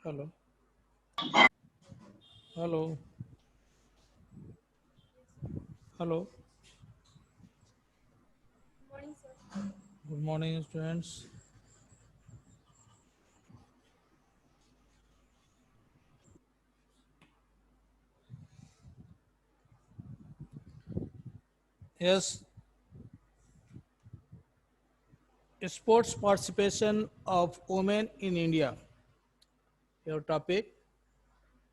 Hello. Hello. Hello. Morning, sir. Good morning, students. Yes, sports participation of women in India. Your topic.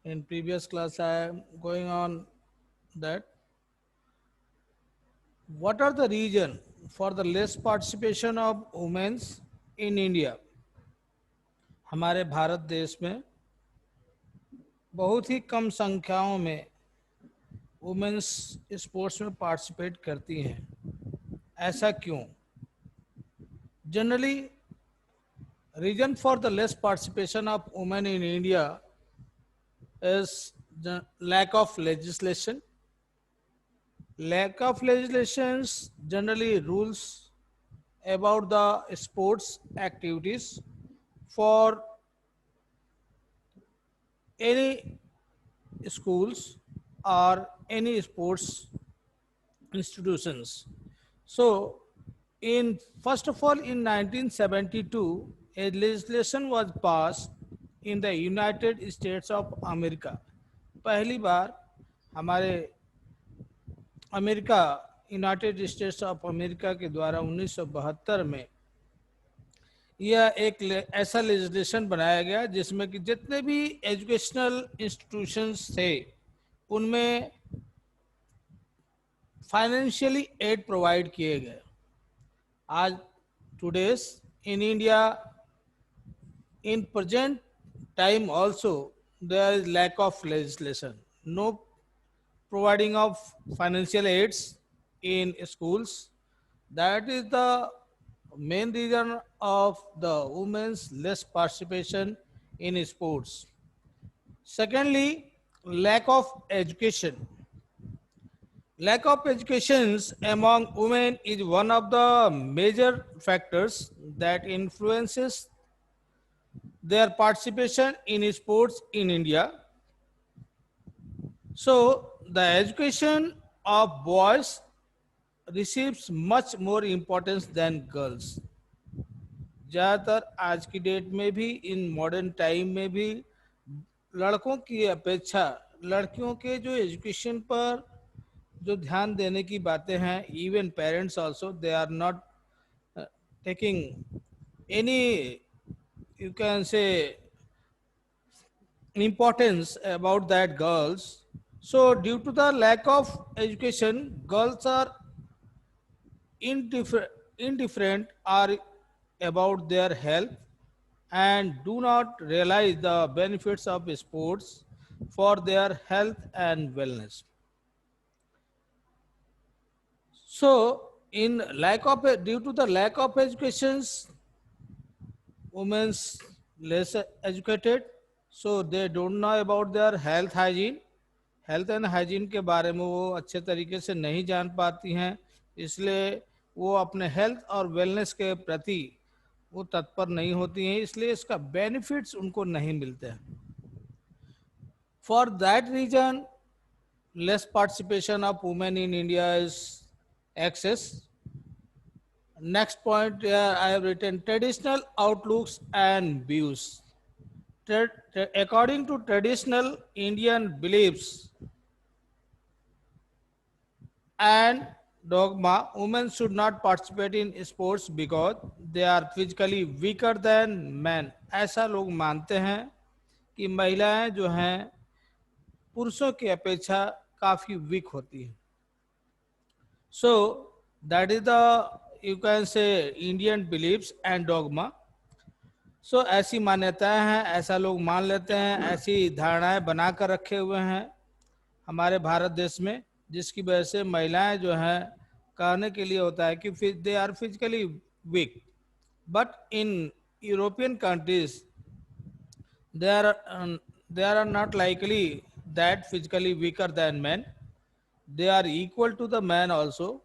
In previous class, I am going on that. What are the reason for the less participation of women in India? हमारे भारत देश में बहुत ही कम संख्याओं में women's sports में participate करती हैं. ऐसा क्यों? Generally reason for the less participation of women in India is the lack of legislation. Lack of legislations generally rules about the sports activities for any schools or any sports institutions. So, in first of all, in 1972, a legislation was passed in the United States of America. पहली बार हमारे America United states of America के द्वारा 1972 में यह एक ऐसा legislation बनाया गया जिसमें कि जितने भी एजुकेशनल इंस्टीट्यूशंस थे उनमें फाइनेंशियली एड प्रोवाइड किए गए. आज today's in India in present time also there is lack of legislation, no providing of financial aids in schools. That is the main reason of the women's less participation in sports. Secondly, lack of education. Lack of education among women is one of the major factors that influences their participation in sports in India. So, the education of boys receives much more importance than girls. ज़्यादातर आज की date में भी in modern time में भी लड़कों की अपेक्षा लड़कियों के जो एजुकेशन पर जो ध्यान देने की बातें हैं, even parents also they are not taking any, you can say, importance about that girls. So due to the lack of education, girls are indifferent are about their health and do not realize the benefits of sports for their health and wellness. So in lack of due to the lack of educations, women's less educated, so they don't know about their health hygiene. Health and hygiene के बारे में वो अच्छे तरीके से नहीं जान पाती हैं, इसलिए वो अपने हेल्थ और वेलनेस के प्रति वो तत्पर नहीं होती हैं, इसलिए इसका बेनिफिट्स उनको नहीं मिलते हैं. For that reason less participation of women in India is excess. Next point, I have written traditional outlooks and views. According to traditional Indian beliefs and dogma, women should not participate in sports because they are physically weaker than men. ऐसा लोग मानते हैं कि महिलाएं जो हैं पुरुषों की अपेक्षा काफ़ी वीक होती हैं. So that is the, you can say, Indian beliefs and dogma. So ऐसी मान्यताएं हैं, ऐसा लोग मान लेते हैं, ऐसी धारणाएं बना कर रखे हुए हैं हमारे भारत देश में, जिसकी वजह से महिलाएं जो हैं कहने के लिए होता है कि they are physically weak. But in European countries they are not likely that physically weaker than men. They are equal to the man also.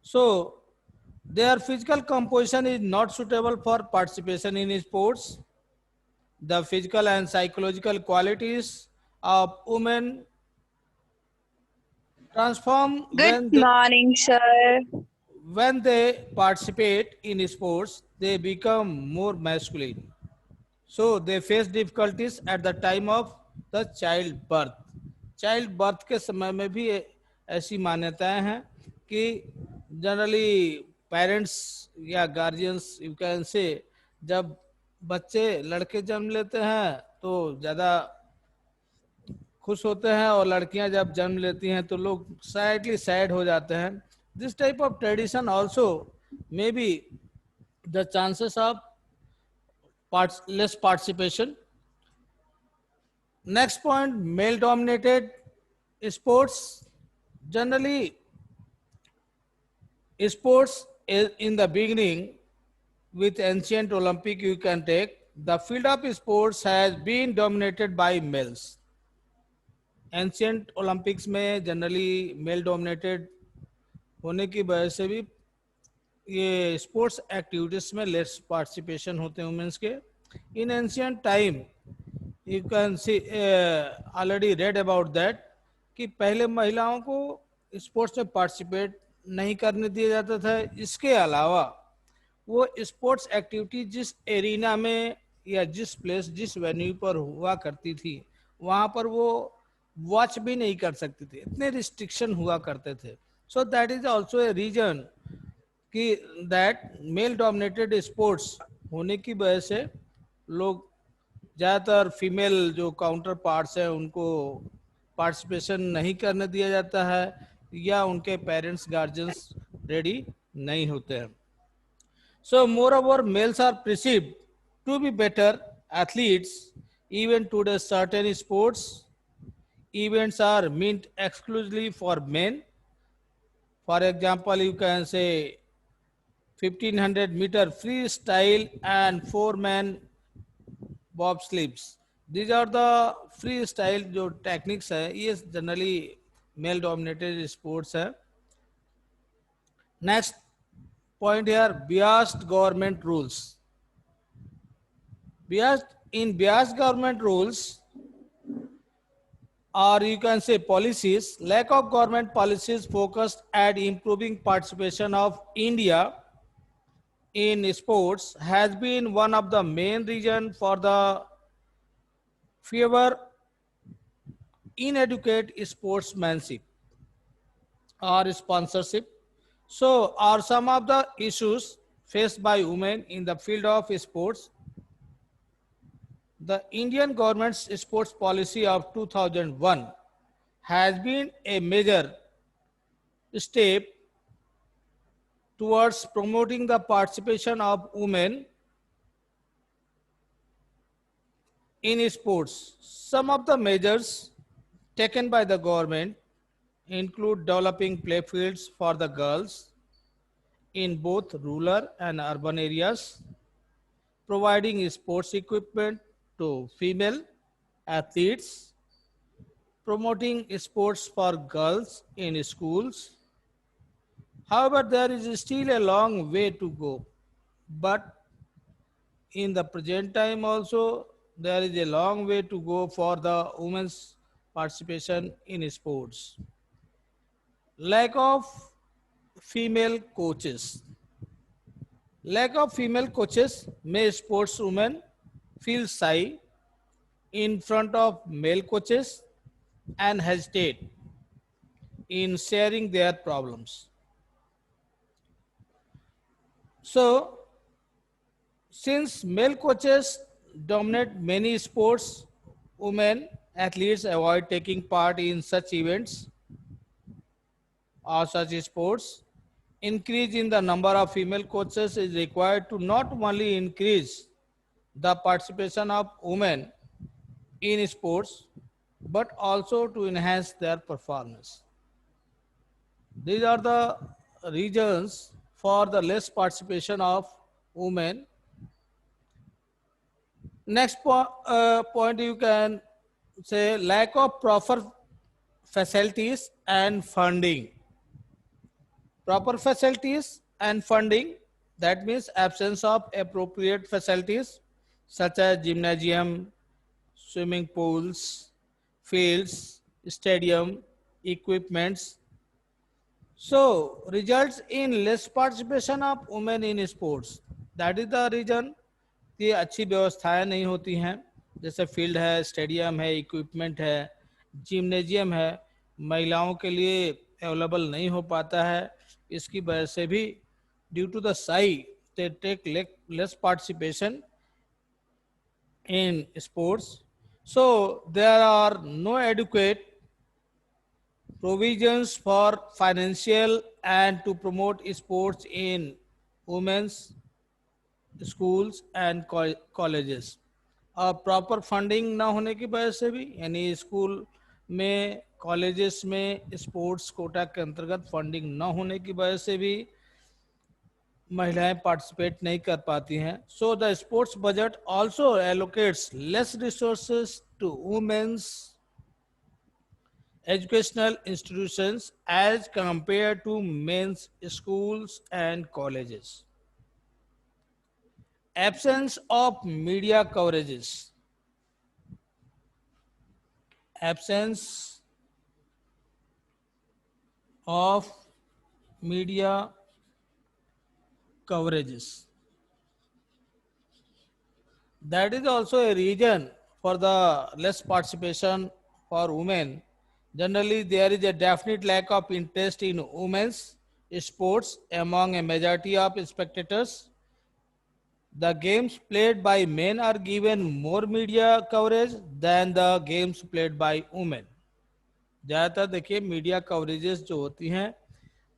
So their physical composition is not suitable for participation in sports. the physical and psychological qualities of women transform Good morning, sir. when they participate in sports, they become more masculine. So they face difficulties at the time of the child birth. Child birth के समय में भी ऐसी मान्यताएं हैं कि generally parents या guardians you can से जब बच्चे लड़के जन्म लेते हैं तो ज़्यादा खुश होते हैं और लड़कियां जब जन्म लेती हैं तो लोग स्लाइटली सैड हो जाते हैं. This type of tradition also may be the chances of less participation. Next point, male dominated sports. Generally, sports in the beginning with ancient Olympic you can take, the field of sports has been dominated by males. Ancient Olympics में generally male dominated होने की वजह से भी ये sports activities में less participation होते हैं वुमेन्स के. In ancient time you can C already read about that कि पहले महिलाओं को स्पोर्ट्स में पार्टिसिपेट नहीं करने दिया जाता था. इसके अलावा वो स्पोर्ट्स एक्टिविटी जिस एरिना में या जिस प्लेस जिस वेन्यू पर हुआ करती थी वहाँ पर वो वॉच भी नहीं कर सकती थी. इतने रिस्ट्रिक्शन हुआ करते थे. So that is also a reason कि दैट मेल डोमिनेटेड स्पोर्ट्स होने की वजह से लोग ज़्यादातर फीमेल जो काउंटर पार्ट्स हैं उनको पार्टिसिपेशन नहीं करने दिया जाता है या उनके पेरेंट्स गार्जियंस रेडी नहीं होते हैं. So moreover males are perceived to be better athletes. Even today certain sports events are meant exclusively for men. For example, you can say 1500-meter freestyle and 4-man bobsleighs. These are the freestyle जो techniques है ये generally male dominated sports है. Next point here, biased government rules. Biased government rules, or you can say policies, lack of government policies focused at improving participation of India in sports has been one of the main reasons for the fewer inadequate sportsmanship or sponsorship. So, are some of the issues faced by women in the field of sports. The Indian government's sports policy of 2001 has been a major step towards promoting the participation of women in sports. Some of the measures taken by the government include developing play fields for the girls in both rural and urban areas, providing sports equipment to female athletes, promoting sports for girls in schools. However, there is still a long way to go, but in the present time also there is a long way to go for the women's participation in sports. Lack of female coaches. Lack of female coaches may sportswomen feel shy in front of male coaches and hesitate in sharing their problems. So, since male coaches dominate many sports, women athletes avoid taking part in such events or such sports. Increase in the number of female coaches is required to not only increase the participation of women in sports, but also to enhance their performance. These are the reasons for the less participation of women. Next point you can say lack of proper facilities and funding. Proper facilities and funding, that means absence of appropriate facilities such as gymnasium, swimming pools, fields, stadium, equipments. So, results in less participation of women in sports. That is the reason कि अच्छी व्यवस्थाएं नहीं होती हैं, जैसे field है, stadium है, equipment है, जिम्नेजियम है, महिलाओं के लिए अवेलेबल नहीं हो पाता है. इसकी वजह से भी due to the shy they take less participation in sports. So there are no adequate provisions for financial and to promote sports in women's schools and colleges. और प्रॉपर फंडिंग ना होने की वजह से भी, यानी स्कूल में, कॉलेजेस में स्पोर्ट्स कोटा के अंतर्गत फंडिंग ना होने की वजह से भी महिलाएं पार्टिसिपेट नहीं कर पाती हैं. So the sports budget also allocates less resources to women's educational institutions as compared to men's schools and colleges. Absence of media coverages. Absence of media coverages. That is also a reason for the less participation for women. Generally, there is a definite lack of interest in women's sports among a majority of spectators. The games played by men are given more media coverage than the games played by women. ज़्यादातर देखिए media coverages जो होती हैं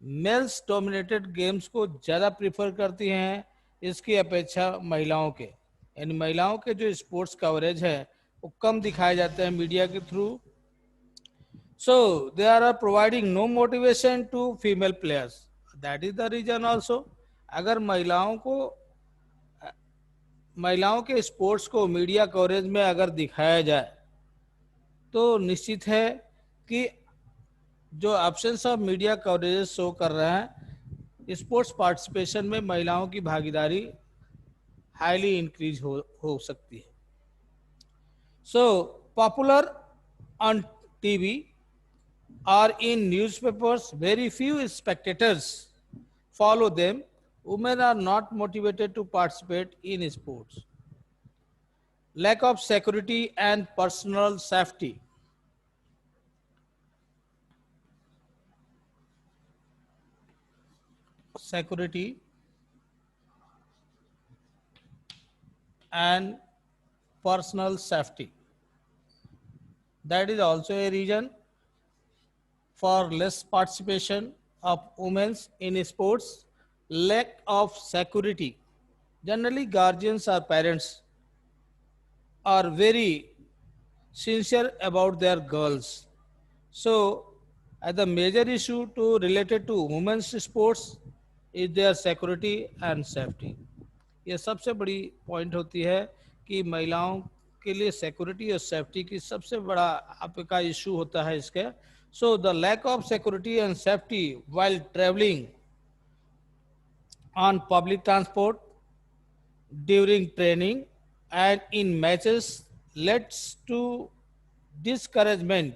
mails dominated games को ज़्यादा prefer करती हैं इसकी अपेक्षा महिलाओं के, यानी महिलाओं के जो स्पोर्ट्स कवरेज है वो कम दिखाए जाते हैं मीडिया के through. So they are providing no motivation to female players. That is the reason also. अगर महिलाओं के स्पोर्ट्स को मीडिया कवरेज में अगर दिखाया जाए तो निश्चित है कि जो options of media coverage show कर रहे हैं स्पोर्ट्स पार्टिसिपेशन में महिलाओं की भागीदारी हाईली इंक्रीज हो सकती है. So popular on TV or in newspapers, very few spectators follow them. Women are not motivated to participate in sports. Lack of security and personal safety. Security and personal safety. That is also a reason for less participation of women in sports. Lack of security. Generally, guardians or parents are very sincere about their girls. So, as the major issue to related to women's sports is their security and safety. ये सबसे बड़ी point होती है कि महिलाओं के लिए security और सेफ्टी की सबसे बड़ा आपका इशू होता है इसके. So the lack of security and safety while traveling on public transport, during training and in matches leads to discouragement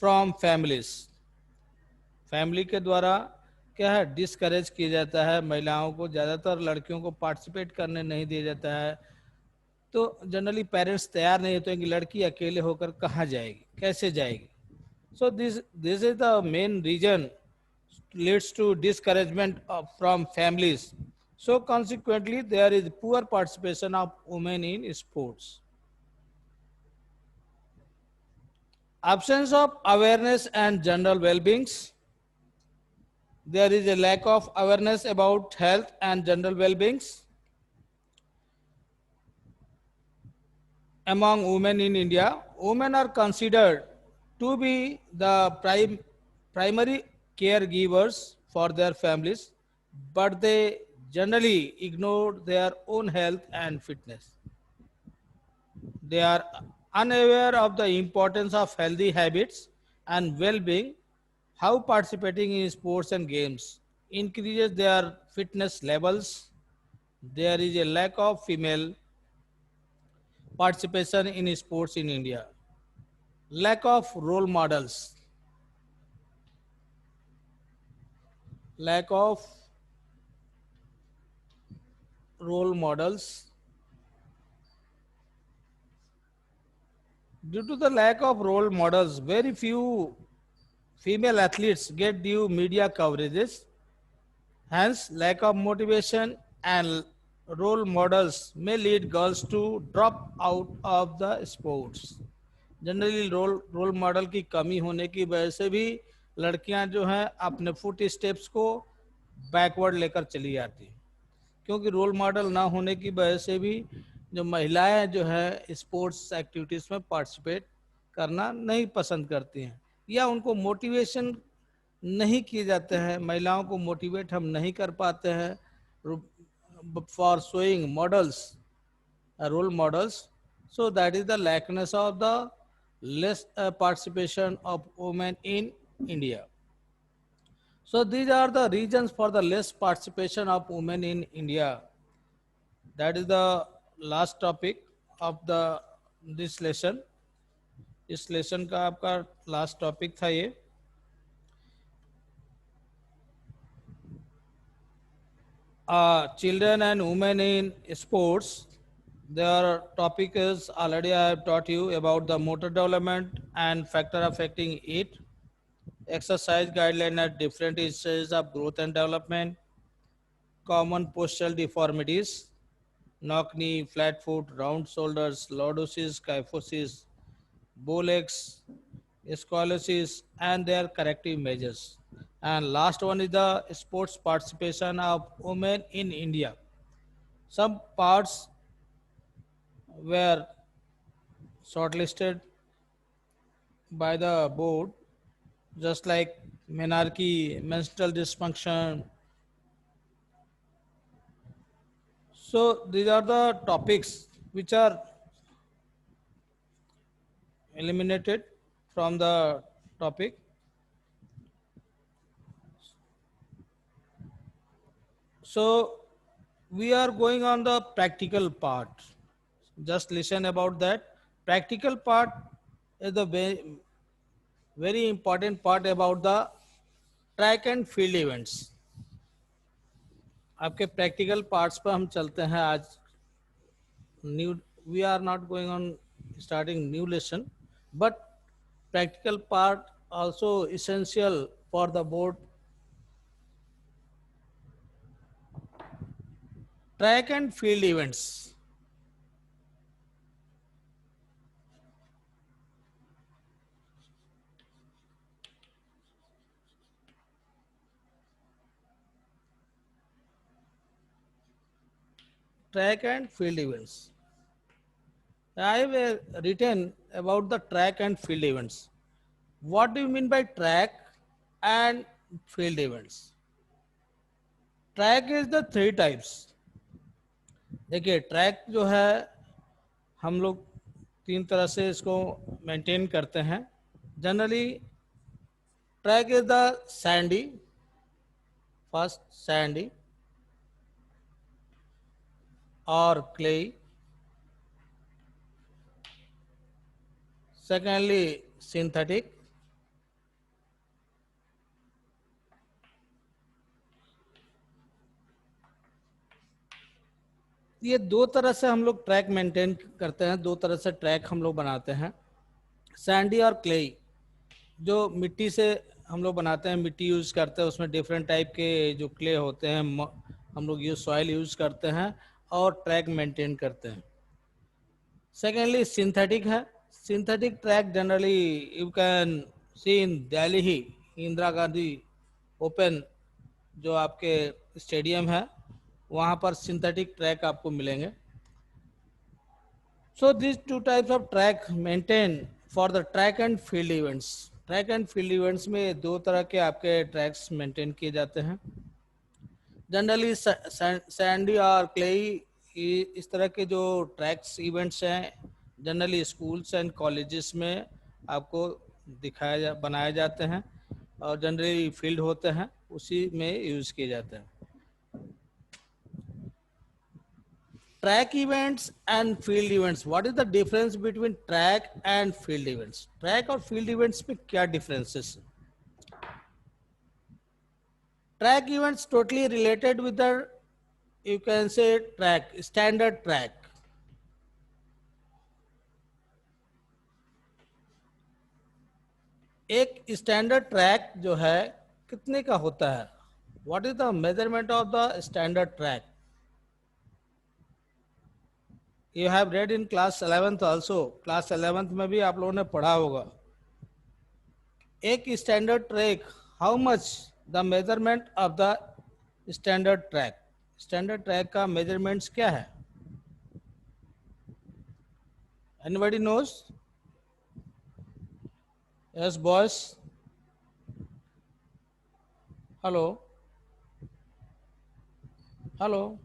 from families. Family के द्वारा क्या है डिस्करेज किया जाता है महिलाओं को, ज़्यादातर लड़कियों को पार्टिसिपेट करने नहीं दिया जाता है. तो जनरली पेरेंट्स तैयार नहीं होते हैं कि लड़की अकेले होकर कहाँ जाएगी, कैसे जाएगी. So this is the main reason leads to discouragement from families. So consequently, there is poor participation of women in sports. Absence of awareness and general well-beings. There is a lack of awareness about health and general well-beings among women in India. Women are considered to be the primary caregivers for their families, but they generally ignore their own health and fitness. They are unaware of the importance of healthy habits and well-being, how participating in sports and games increases their fitness levels. There is a lack of female participation in sports in India. Lack of role models. Lack of role models. Due to the lack of role models, very few female athletes get due media coverages. Hence, lack of motivation and role models may lead girls to drop out of the sports. Generally role model की कमी होने की वजह से भी लड़कियां जो हैं अपने फुट स्टेप्स को बैकवर्ड लेकर चली जाती हैं, क्योंकि रोल मॉडल ना होने की वजह से भी जो महिलाएं जो है स्पोर्ट्स एक्टिविटीज़ में पार्टिसिपेट करना नहीं पसंद करती हैं, या उनको मोटिवेशन नहीं किए जाते हैं, महिलाओं को मोटिवेट हम नहीं कर पाते हैं for showing models, role models. So that is the lackness of the less participation of women in India. So these are the reasons for the less participation of women in India. That is the last topic of the this lesson. इस lesson का आपका last topic था ये. Children and women in sports. Their topic is already I have taught you about the motor development and factor affecting it. Exercise guideline at different stages of growth and development. Common postural deformities: knock knee, flat foot, round shoulders, lordosis, kyphosis, bow legs, scoliosis, and their corrective measures. And last one is the sports participation of women in India. Some parts were shortlisted by the board, just like menarche, menstrual dysfunction. So these are the topics which are eliminated from the topic. So we are going on the practical part. Just listen about that. Practical part is the very important part about the track and field events. आपके practical parts पर हम चलते हैं आज. New we are not going on starting new lesson, but practical part also essential for the board. Track and field events. Track and field events. I have written about the track and field events. What do you mean by track and field events? Track is the three types. देखिए track जो है हम लोग तीन तरह से इसको maintain करते हैं. Generally track is the Sandy, first Sandy और क्ले, secondly synthetic, ये दो तरह से हम लोग ट्रैक मेंटेन करते हैं, दो तरह से ट्रैक हम लोग बनाते हैं. सैंडी और क्ले, जो मिट्टी से हम लोग बनाते हैं, मिट्टी यूज़ करते हैं, उसमें डिफरेंट टाइप के जो क्ले होते हैं हम लोग सॉइल यूज़ करते हैं और ट्रैक मेंटेन करते हैं. सेकेंडली सिंथेटिक है. Synthetic track generally you can C in Delhi he Indira Gandhi open जो आपके स्टेडियम है वहाँ पर सिंथेटिक ट्रैक आपको मिलेंगे. So this two types of track maintain for the track and field events. Track and field events में दो तरह के आपके ट्रैक्स मेंटेन किए जाते हैं. जनरली सैंडी और क्लेई, इस तरह के जो ट्रैक्स इवेंट्स हैं जनरली स्कूल्स एंड कॉलेजेस में आपको बनाए जाते हैं और जनरली फील्ड होते हैं उसी में यूज़ किए जाते हैं. Track events and field events, what is the difference between track and field events? Track और फील्ड इवेंट्स में क्या differences? Track events totally related with the, you can say, track, standard track. एक standard track जो है कितने का होता है? What is the measurement of the standard track? You have read in class 11th also, class 11th में भी आप लोगों ने पढ़ा होगा। एक standard track, how much the measurement of the standard track? Standard track का मेजरमेंट्स क्या है? Anybody knows? Yes boys, hello hello,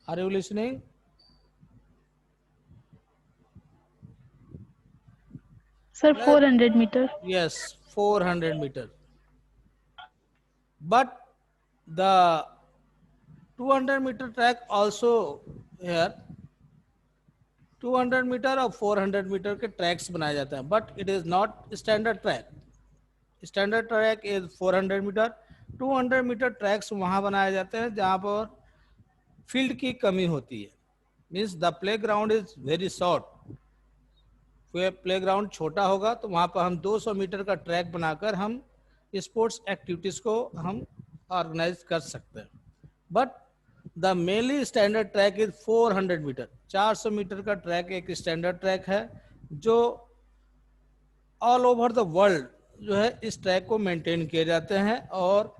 are you listening? Sir, 400 meter. Yes, 400 meter. But the 200 meter track also here, 200 meter और 400 meter के tracks बनाए जाते हैं, but it is not standard track. Standard track is 400 meter. 200 meter tracks वहाँ बनाए जाते हैं जहाँ पर फील्ड की कमी होती है, means the play ground is very short. Play ground छोटा होगा तो वहाँ पर हम 200 मीटर का ट्रैक बनाकर हम स्पोर्ट्स एक्टिविटीज़ को हम ऑर्गेनाइज कर सकते हैं। But the mainly standard track is 400 meter. 400 meter का ट्रैक एक स्टैंडर्ड ट्रैक है जो ऑल ओवर द वर्ल्ड जो है इस ट्रैक को मेंटेन किए जाते हैं और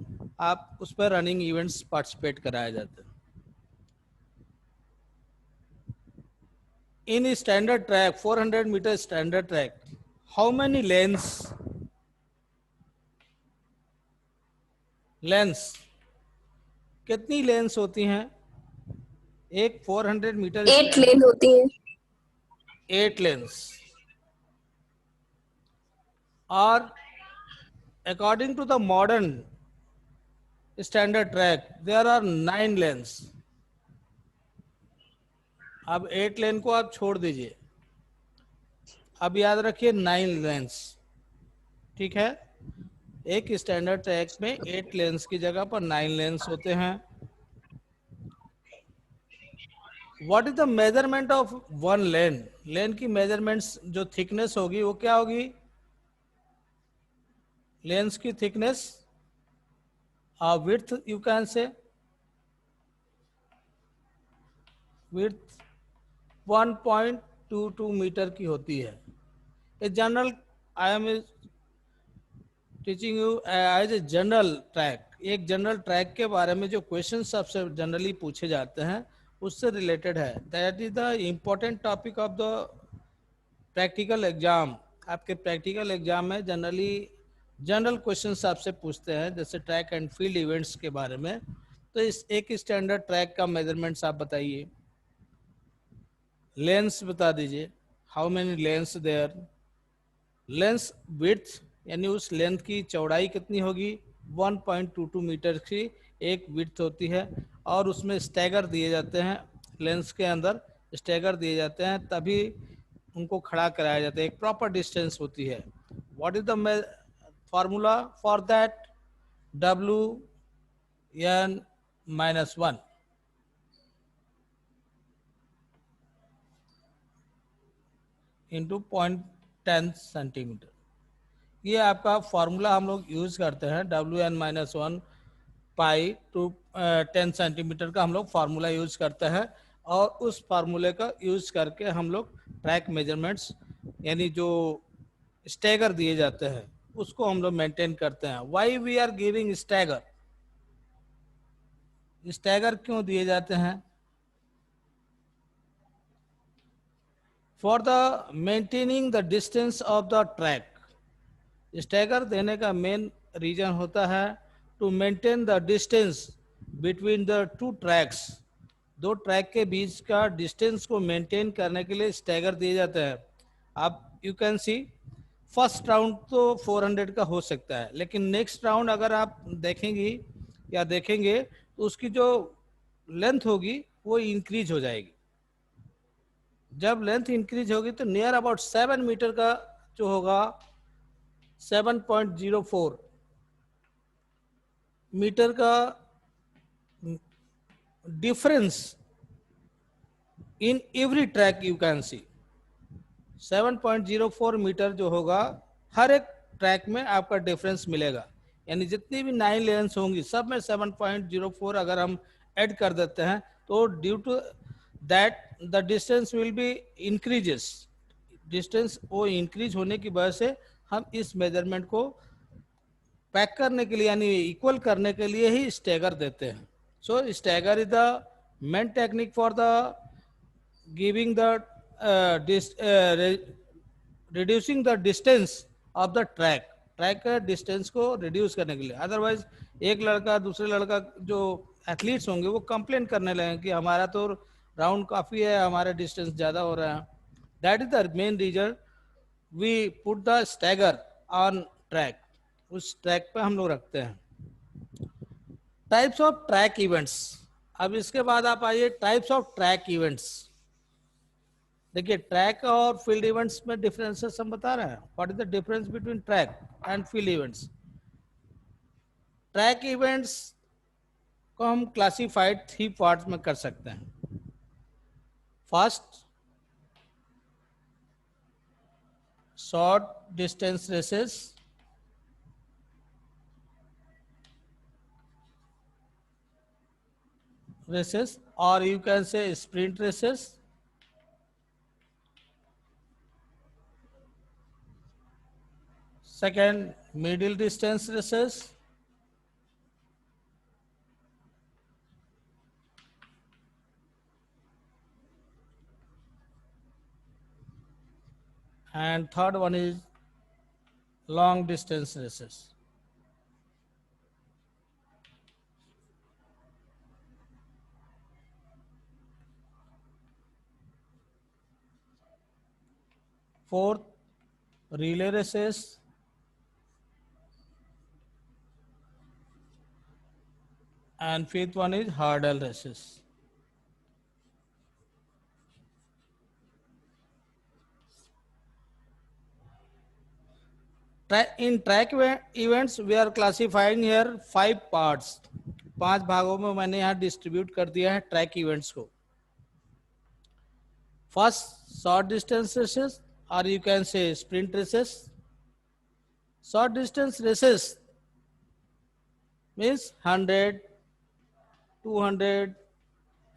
आप उस पर रनिंग इवेंट्स पार्टिसिपेट कराए जाते हैं। In a standard track, 400 meter standard track, how many lanes? Lanes कितनी लेंस होती हैं? एक 400 मीटर 8 लेन होती है। 8 लेंस। और according to the modern standard track, there are 9 lanes. अब 8 लेन को आप छोड़ दीजिए, अब याद रखिए 9 लेंस, ठीक है? एक स्टैंडर्ड ट्रैक में 8 लेंस की जगह पर 9 लेंस होते हैं। What is the measurement of one lane? Lane की मेजरमेंट्स जो थिकनेस होगी वो क्या होगी? लेंस की thickness width, you can say width 1.22 metre की होती है। A general, I am teaching you as a general track. एक जनरल ट्रैक के बारे में जो क्वेश्चन सबसे जनरली पूछे जाते हैं उससे रिलेटेड है। That is the important topic of the practical exam. आपके प्रैक्टिकल एग्जाम में जनरली जनरल क्वेश्चन आपसे पूछते हैं, जैसे ट्रैक एंड फील्ड इवेंट्स के बारे में। तो इस एक स्टैंडर्ड ट्रैक का मेजरमेंट्स आप बताइए। लेंस बता दीजिए, how many lanes there? Lanes width यानी उस लेंथ की चौड़ाई कितनी होगी? 1.22 मीटर की एक विड्थ होती है और उसमें स्टैगर दिए जाते हैं, लेंस के अंदर स्टैगर दिए जाते हैं तभी उनको खड़ा कराया जाता है, एक प्रॉपर डिस्टेंस होती है। What is the formula for that? WN-1 into 0.10 centimetre. ये आपका फॉर्मूला हम लोग यूज करते हैं। WN-1 पाई टू 10 सेंटीमीटर का हम लोग फार्मूला यूज करते हैं और उस फार्मूले का यूज करके हम लोग ट्रैक मेजरमेंट्स यानी जो स्टैगर दिए जाते हैं उसको हम लोग मेंटेन करते हैं। Why we are giving stagger? Stagger क्यों दिए जाते हैं? For the maintaining the distance of the track. Stagger देने का मेन रीजन होता है to maintain the distance between the two tracks. दो ट्रैक के बीच का डिस्टेंस को मेंटेन करने के लिए स्टैगर दिए जाते हैं। आप you can C first round तो 400 का हो सकता है, लेकिन नेक्स्ट राउंड अगर आप देखेंगी या देखेंगे तो उसकी जो लेंथ होगी वो इंक्रीज हो जाएगी। जब लेंथ इंक्रीज होगी तो नियर अबाउट 7 मीटर का जो होगा 7.04 मीटर का difference in every track you can see. 7.04 meter जो होगा हर एक ट्रैक में आपका डिफरेंस मिलेगा, यानी जितनी भी 9 लेन्स होंगी सब में 7.04 अगर हम ऐड कर देते हैं तो due to that the distance will be increases. Distance वो इंक्रीज होने की वजह से हम इस मेजरमेंट को पैक करने के लिए यानी इक्वल करने के लिए ही स्टैगर देते हैं। So stagger is the main technique for the giving the reducing the distance of the track. Track का डिस्टेंस को रिड्यूस करने के लिए। अदरवाइज एक लड़का दूसरे लड़का जो एथलीट्स होंगे वो कंप्लेन करने लगेंगे कि हमारा तो राउंड काफ़ी है, हमारा डिस्टेंस ज़्यादा हो रहा है। That is the main reason we put the stagger on track. उस ट्रैक पे हम लोग रखते हैं। Types of track events. अब इसके बाद आप आइए टाइप्स ऑफ ट्रैक इवेंट्स। देखिए ट्रैक और फील्ड इवेंट्स में डिफरेंसेस हम बता रहे हैं। What is the difference between track and field events. Track events को हम क्लासिफाइड 3 पार्ट्स में कर सकते हैं। First, short distance races, or you can say sprint races। Second, middle distance races। And third one is long distance races। Fourth, relay races। And fifth one is hurdle races। In track events we are classifying here 5 parts। 5 भागों में मैंने यहाँ distribute कर दिया है track events को। First, short distance races और you can say sprint races. Short distance races means 100, 200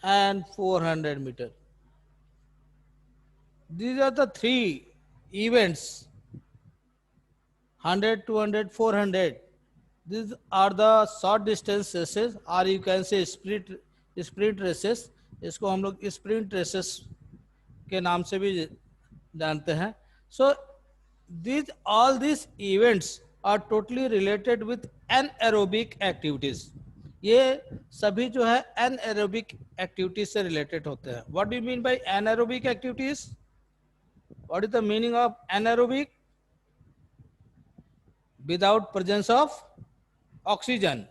and 400 meter। These are the 3 events, 100, 200, 400। These are the short distance races or you can say sprint races। इसको हम लोग sprint races के नाम से भी जानते हैं। So all these events are totally related with anaerobic activities। ये सभी जो है anaerobic activities से related होते हैं। What do you mean by anaerobic activities? What is the meaning of anaerobic? Without presence of oxygen।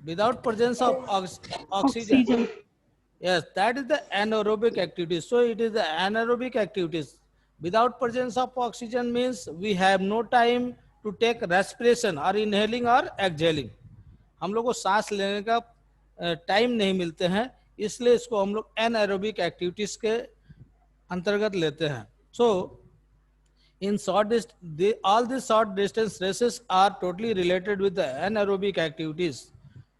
Without presence of oxygen। Oxygen. Yes, that is the anaerobic activities। So it is the anaerobic activities। Without presence of oxygen means we have no time to take respiration or inhaling or exhaling। हम लोग को सांस लेने का time नहीं मिलते हैं, इसलिए इसको हम लोग एनएरोबिक एक्टिविटीज के अंतर्गत लेते हैं। सो in short all these short distance races are totally related with the anaerobic activities।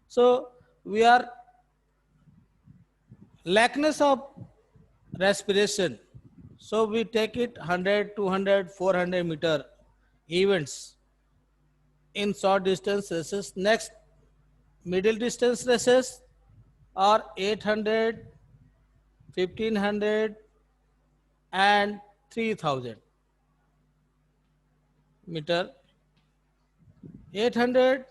So we are lackness of respiration, so we take it 100, 200, 400 meter events in short distance races। Next, middle distance races are 800, 1500 and 3000 meter। 800,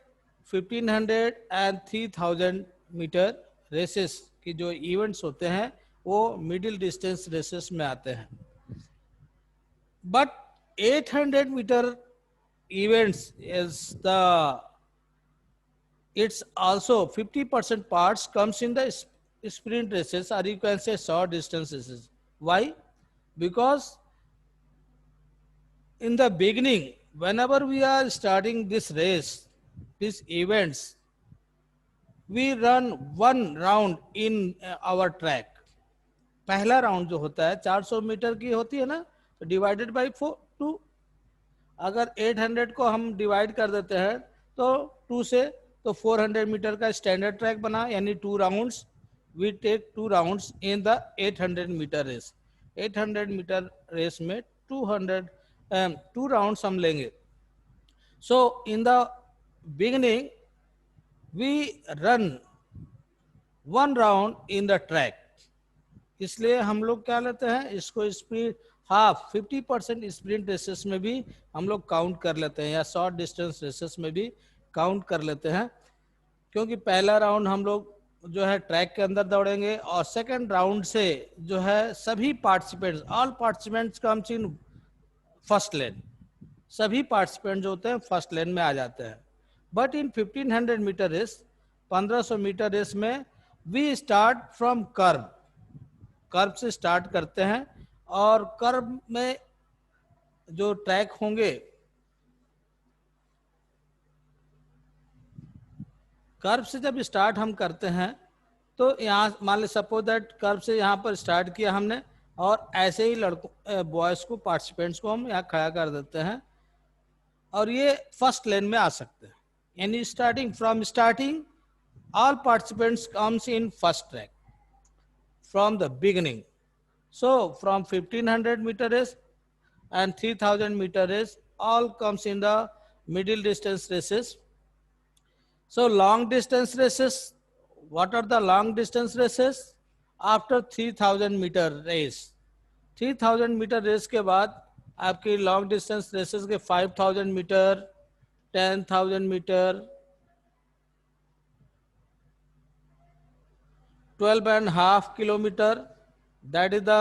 1500 and 3000 metre races की जो events होते हैं वो middle distance races में आते हैं। But 800 meter events is the It's also 50% parts comes in the sprint races, or you can say short distance races. Why? Because in the beginning, whenever we are starting this race, these events, we run one round in our track. पहला round जो होता है 400 metre की होती है ना, तो divided by 2। अगर 800 को हम डिवाइड कर देते हैं तो 2 से, तो 400 मीटर का स्टैंडर्ड ट्रैक बना, यानी 2 rounds. We take 2 rounds in the 800 metre race. 800 metre race में 2 राउंड्स हम लेंगे। So in the beginning we run 1 round in the track, इसलिए हम लोग क्या लेते हैं इसको स्पीड हाफ 50% स्प्रिंट रेसेस में भी हम लोग काउंट कर लेते हैं, या शॉर्ट डिस्टेंस रेसेस में भी काउंट कर लेते हैं। क्योंकि पहला राउंड हम लोग जो है ट्रैक के अंदर दौड़ेंगे, और सेकंड राउंड से जो है सभी participants, all participants comes in first lane. सभी पार्टिसिपेंट जो होते हैं फर्स्ट लेन में आ जाते हैं। But in 1500 metre race, 1500 metre race में we start from curve. Curve से स्टार्ट करते हैं, और कर्व में जो ट्रैक होंगे, कर्व से जब स्टार्ट हम करते हैं तो यहाँ मान ली सपोज दैट कर्व से यहाँ पर स्टार्ट किया हमने, और ऐसे ही लड़कों बॉयज़ को, पार्टिसिपेंट्स को हम यहाँ खड़ा कर देते हैं, और ये फर्स्ट लेन में आ सकते हैं। यानी starting all participants comes in first track from the beginning. So from 1500 meter race and 3000 meter race all comes in the middle distance races. So long distance races, what are the long distance races? After 3000 meter race, 3000 meter race के बाद आपकी long distance races के 5000 meter, 10,000 meter, 12.5 kilometer, that is the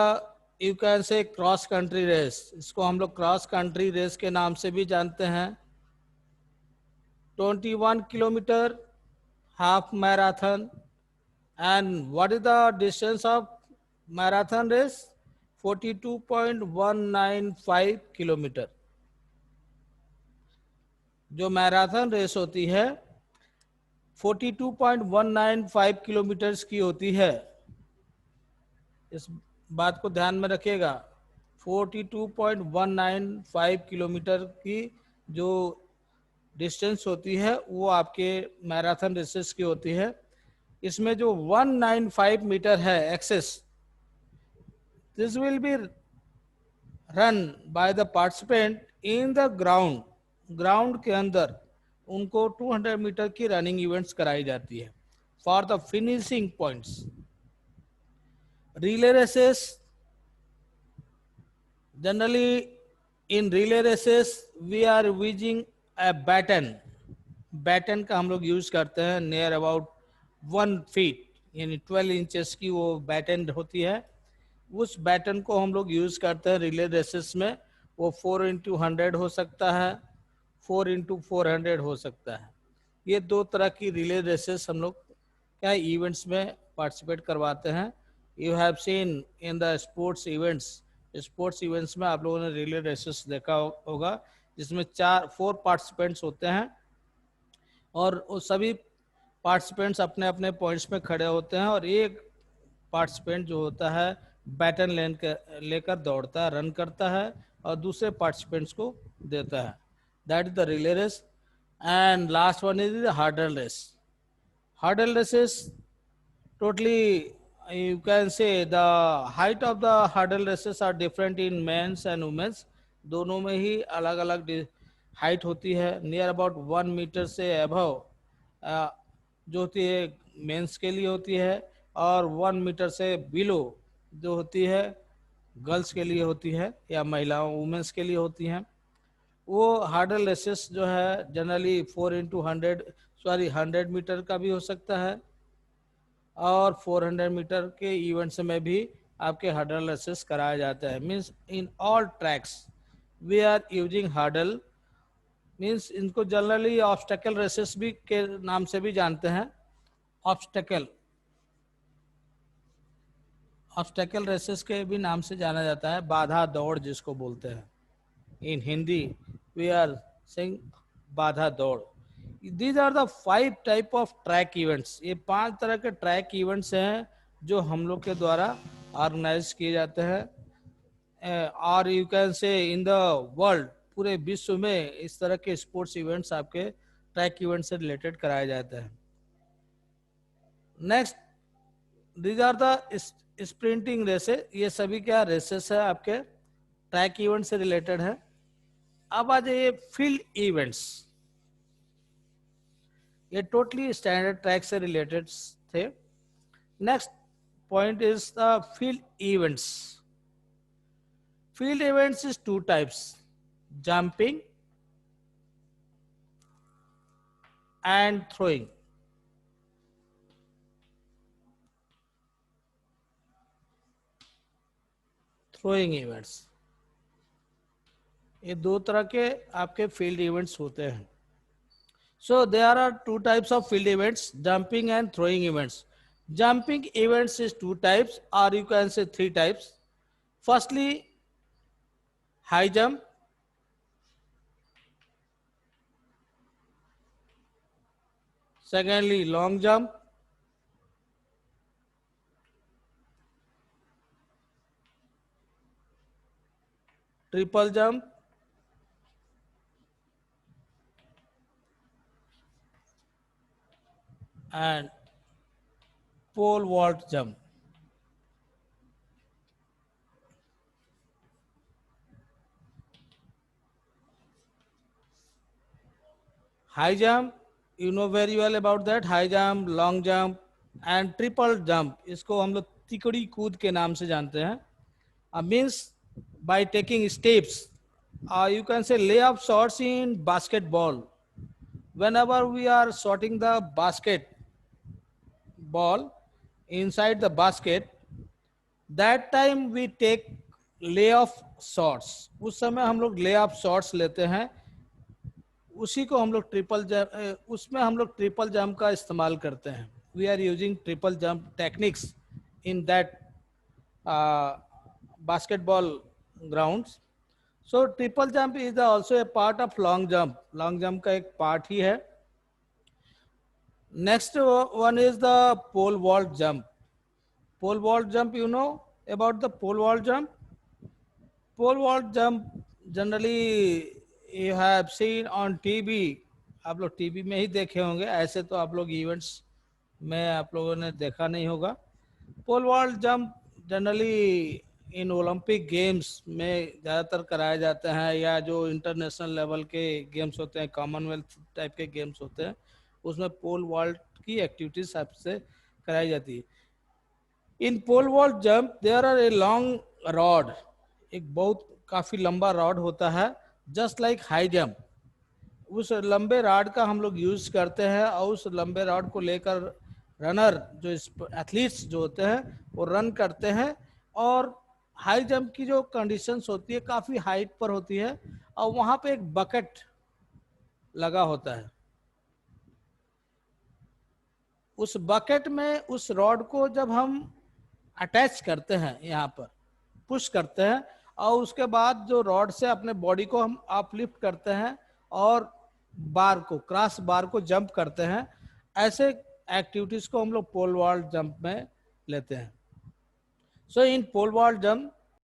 you can say cross country race. इसको हम लोग cross country race के नाम से भी जानते हैं। 21 kilometer half marathon. And what is the distance of marathon race? 42.195 kilometer. जो मैराथन रेस होती है 42.195 किलोमीटर्स की होती है। इस बात को ध्यान में रखिएगा, 42.195 किलोमीटर की जो डिस्टेंस होती है वो आपके मैराथन रेसेस की होती है। इसमें जो 195 मीटर है excess, this will be run by the participant in the ground. Ground के अंदर उनको 200 मीटर की रनिंग इवेंट्स कराई जाती है for the finishing points. Relay races, generally in relay races we are using a baton. Baton का हम लोग यूज करते हैं नियर अबाउट 1 फीट, यानी 12 इंचेस की वो बैटन होती है। उस बैटन को हम लोग यूज करते हैं रिले रेसेस में। वो 4x100 हो सकता है, 4x400 हो सकता है। ये 2 तरह की रिले रेसेस हम लोग क्या इवेंट्स में पार्टिसिपेट करवाते हैं। You have seen in the sports events. Sports events में आप लोगों ने रिले रेसेस देखा होगा, जिसमें 4 पार्टिसिपेंट्स होते हैं, और वो सभी पार्टिसिपेंट्स अपने अपने पॉइंट्स में खड़े होते हैं, और एक पार्टिसिपेंट जो होता है बैटन लेकर दौड़ता है, रन करता है, और दूसरे पार्टिसिपेंट्स को देता है। That is the relay race. And last one is the hurdle race. Hurdle races, totally you can say the height of the hurdle races are different in men's and women's. दोनों में ही अलग अलग height होती है। Near about 1 metre से above जो होती है मेंस के लिए होती है, और 1 मीटर से बिलो जो होती है गर्ल्स के लिए होती है, या महिलाओं वुमेन्स के लिए होती हैं। वो हार्डल रेसेस जो है जनरली 100 मीटर का भी हो सकता है, और 400 मीटर के इवेंट्स में भी आपके हार्डल रेसेस कराया जाता है। Means in all tracks we are using hurdle means इनको जनरली ऑब्स्टेकल रेसेस भी के नाम से भी जानते हैं। ऑब्स्टेकल ऑब्स्टेकल रेसेस के भी नाम से जाना जाता है, बाधा दौड़ जिसको बोलते हैं। In Hindi we are saying बाधा दौड़। These are the 5 type of track events. ये 5 तरह के ट्रैक इवेंट्स हैं जो हम लोग के द्वारा ऑर्गेनाइज किए जाते हैं। और यू कैन से इन द वर्ल्ड, पूरे विश्व में इस तरह के स्पोर्ट्स इवेंट्स आपके ट्रैक इवेंट से रिलेटेड कराए जाते हैं। Next, these are the sprinting races. ये सभी क्या रेसेस है आपके ट्रैक इवेंट से रिलेटेड है। अब आ जाइए फील्ड इवेंट्स। ये टोटली स्टैंडर्ड ट्रैक से रिलेटेड थे। Next point is the field events. Field events is 2 types, jumping and throwing। throwing events, ये 2 तरह के आपके फील्ड इवेंट्स होते हैं। So there are 2 types of field events, jumping and throwing events। Jumping events is 2 types, or you can say 3 types। Firstly, high jump। Secondly, long jump। Triple jump। And pole vault jump। High jump, you know very well about that। high jump, long jump and triple jump, इसको हम लोग तिकड़ी कूद के नाम से जानते हैं। Means by taking steps, you can say layup shots in basketball। Whenever we are shooting the basket ball inside the basket, that time we take layup shots। उस समय हम लोग layup shots लेते हैं, उसी को हम लोग ट्रिपल जंप, उसमें हम लोग ट्रिपल जंप का इस्तेमाल करते हैं। We are using triple jump techniques in that basketball grounds. So triple jump is also a part of long jump. Long jump का एक पार्ट ही है। Next one is the pole vault jump. Pole vault jump, you know about the pole vault jump. Pole vault jump generally you have seen on TV। आप लोग TV में ही देखे होंगे, ऐसे तो आप लोग इवेंट्स में आप लोगों ने देखा नहीं होगा। Pole vault jump generally in Olympic games में ज़्यादातर कराए जाते हैं, या जो इंटरनेशनल लेवल के गेम्स होते हैं, कॉमनवेल्थ टाइप के गेम्स होते हैं, उसमें पोल वॉल्ट की एक्टिविटीज आपसे कराई जाती है। In pole vault jump there are a long rod. एक बहुत काफ़ी लंबा रॉड होता है, जस्ट लाइक हाई जंप। उस लंबे रॉड का हम लोग यूज करते हैं, और उस लंबे रॉड को लेकर रनर जो एथलीट्स जो होते हैं वो रन करते हैं। और हाई जंप की जो कंडीशंस होती है काफ़ी हाइट पर होती है, और वहाँ पे एक बकेट लगा होता है। उस बकेट में उस रॉड को जब हम अटैच करते हैं, यहाँ पर पुश करते हैं, और उसके बाद जो रॉड से अपने बॉडी को हम अपलिफ्ट करते हैं और बार को, क्रॉस बार को जंप करते हैं। ऐसे एक्टिविटीज को हम लोग पोल वॉल्ट जंप में लेते हैं। सो इन पोल वॉल्ट जंप